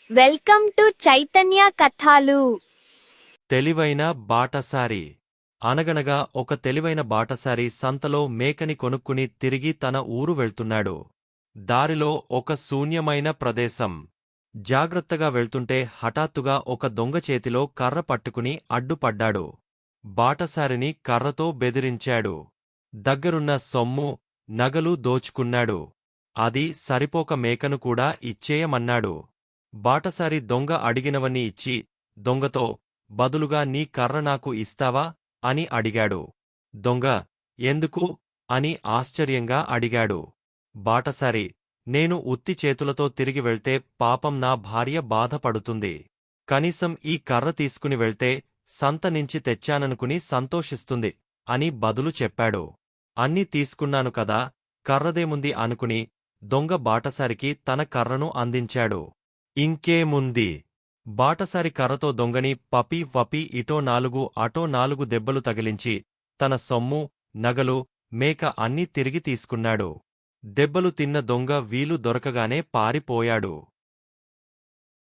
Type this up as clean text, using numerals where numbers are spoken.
Welcome to Chaitanya కథలు. తెలివైన బాటసారి. అనగనగా ఒక తెలివైన బాటసారి సంతలో మేకని కొనుక్కుని తిరిగి తన ఊరు వెళ్తున్నాడు. దారిలో ఒక శూన్యమైన ప్రదేశం. జాగ్రత్తగా వెళ్తుంటే హఠాత్తుగా ఒక దొంగ చేతిలో కర్ర పట్టుకుని అడ్డుపడ్డాడు. బాటసారిని కర్రతో బెదిరించాడు. దగ్గరున్న సొమ్ము, నగలు దోచుకున్నాడు. అది సరిపోక మేకను కూడా ఇచ్చేయమన్నాడు. బాటసారి దొంగ అడిగినవన్నీ ఇచ్చి, దొంగతో బదులుగా నీ కర్ర నాకు ఇస్తావా అని అడిగాడు. దొంగ ఎందుకు అని ఆశ్చర్యంగా అడిగాడు. బాటసారి నేను ఉత్తి చేతులతో తిరిగి వెళ్తే పాపం నా భార్య బాధపడుతుంది. కనీసం ఈ కర్ర తీసుకుని వెళ్తే సంత నుంచి తెచ్చాననుకుని సంతోషిస్తుంది అని బదులు చెప్పాడు. అన్నీ తీసుకున్నాను కదా, కర్రదేముంది అనుకుని దొంగ బాటసారికి తన కర్రను అందించాడు. ఇంకేముంది? బాటసారి కర్రతో దొంగని పపీ వపీ ఇటో 4 అటో 4 దెబ్బలు తగిలించి తన సొమ్ము, నగలు, మేక అన్నీ తిరిగి తీసుకున్నాడు. దెబ్బలు తిన్న దొంగ వీలు దొరకగానే పారిపోయాడు.